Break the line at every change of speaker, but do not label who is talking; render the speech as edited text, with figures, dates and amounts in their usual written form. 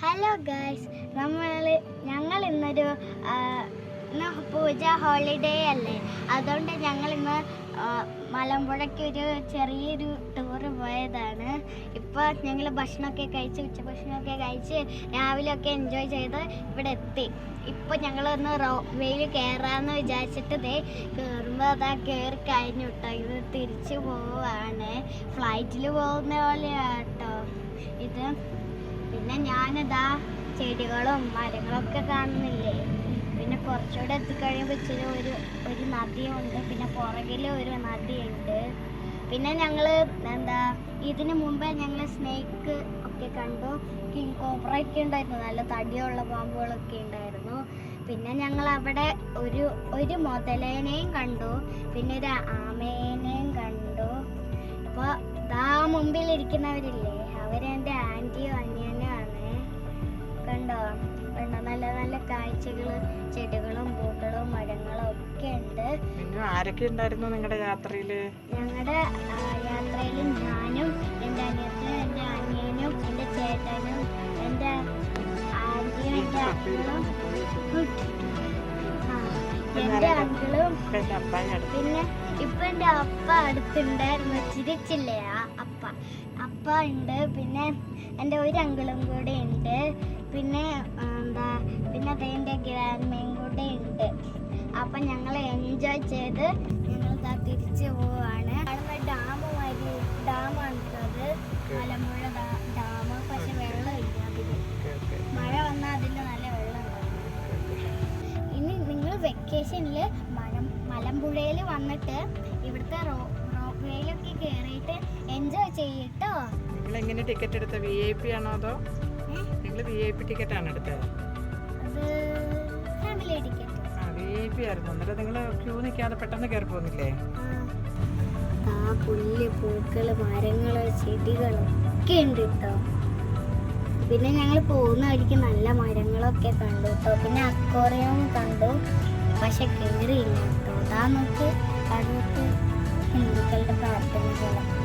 Hello guys, ഞങ്ങൾ ഇന്നൊരു പൂജ holiday അല്ലേ, അതുകൊണ്ട് ഞങ്ങൾ ഇന്ന് മലമ്പുഴയ്ക്ക് ഒരു ചെറിയൊരു ടൂറ് പോയതാണ്. ഇപ്പോൾ ഞങ്ങൾ ഭക്ഷണമൊക്കെ കഴിച്ച് ഉച്ചഭക്ഷണമൊക്കെ കഴിച്ച് രാവിലെയൊക്കെ എൻജോയ് ചെയ്ത് ഇവിടെ എത്തി. ഇപ്പോൾ ഞങ്ങളൊന്ന് വെയിൽ കയറാമെന്ന് വിചാരിച്ചിട്ട് കയറുമ്പോൾ അതാ കയറി കഴിഞ്ഞു കേട്ടോ. ഇത് തിരിച്ചു പോവാണ്, ഫ്ലൈറ്റിൽ പോകുന്ന പോലെയാട്ടോ ഇത്. പിന്നെ ഞാനിതാ ചെടികളും മരങ്ങളൊക്കെ കാണുന്നില്ലേ. പിന്നെ കുറച്ചുകൂടെ എത്തിക്കഴിയുമ്പോൾ ഇച്ചിരി ഒരു നദിയുണ്ട്, പിന്നെ പുറകിൽ ഒരു നദിയുണ്ട്. പിന്നെ ഞങ്ങൾ ഇതിന് മുമ്പേ ഞങ്ങൾ സ്നേക്ക് ഒക്കെ കണ്ടു, കിങ് കോബ്ര ഒക്കെ ഉണ്ടായിരുന്നു, നല്ല തടിയുള്ള പാമ്പുകളൊക്കെ ഉണ്ടായിരുന്നു. പിന്നെ ഞങ്ങൾ അവിടെ ഒരു മുതലേനെയും കണ്ടു, പിന്നെ ഒരു ആമേനെയും കണ്ടു. അപ്പോൾ മുമ്പിലിരിക്കുന്നവരില്ലേ, അവരെൻ്റെ ആൻറ്റിയും അനിയനും ആണ്. കണ്ടോ നല്ല നല്ല കാഴ്ചകൾ, ചെടികളും പൂക്കളും മരങ്ങളും ഒക്കെ ഉണ്ട്.
ആരൊക്കെ ഉണ്ടായിരുന്നു നിങ്ങളുടെ യാത്രയില്?
ഞങ്ങളുടെ യാത്രയിൽ ഞാനും എൻ്റെ അനിയത്തിനും എൻ്റെ അനിയനും എൻ്റെ ചേട്ടനും എൻ്റെ ആൻറ്റിയും എൻ്റെ അങ്കിളും എൻ്റെ അങ്കിളും പിന്നെ ഇപ്പൊ എൻ്റെ അപ്പ അടുത്തുണ്ടായിരുന്നു, ചിരിച്ചില്ലേ ആ അപ്പ ഉണ്ട്. പിന്നെ എൻ്റെ ഒരു അങ്കിളും കൂടെ ഉണ്ട്. പിന്നെ പിന്നെ എൻ്റെ ഗ്രാൻഡ്മയും കൂടെ ഉണ്ട്. അപ്പം ഞങ്ങൾ എൻജോയ് ചെയ്ത് ഞങ്ങൾ തിരിച്ചു പോവാണ്. ഡാമാണ് അത്, മലമ്പുഴ ഡാം. പക്ഷെ വെള്ളമില്ല അതിൽ, മഴ വന്നാൽ അതിൽ നല്ല വെള്ളം ഉണ്ടാവും. ഇനി നിങ്ങൾ വെക്കേഷനിൽ മലമ്പുഴയിൽ വന്നിട്ട് ഇവിടുത്തെ റോപ്പ് വേയിലൊക്കെ കയറിയിട്ട് എൻജോയ് ചെയ്യട്ടോ.
നിങ്ങൾ എങ്ങനെ ടിക്കറ്റ് എടുത്ത? VIP ആണോ അതോ നിങ്ങൾ VIP ടിക്കറ്റ് ആണ് എടുത്തത്?
അത് ഫാമിലി ടിക്കറ്റ്.
VIP ആയിരുന്നു. എന്നിട്ട് നിങ്ങൾ ക്യൂ നിൽക്കാതെ പെട്ടെന്ന് കയറി പോകുന്നില്ലേ?
പുല്ല്, പൂക്കള്, മരങ്ങള്, ചെടികളൊക്കെ ഉണ്ട് കേട്ടോ. പിന്നെ ഞങ്ങൾ പോകുന്ന വഴിക്ക് നല്ല മരങ്ങളൊക്കെ കണ്ടു കേട്ടോ. പിന്നെ അക്വേറിയം കണ്ടു, പക്ഷെ കയറിയില്ല കേട്ടോ. അതാ നോക്ക്, അടുത്ത് ഹിന്ദുക്കളുടെ പ്രാർത്ഥനകളൊക്കെ.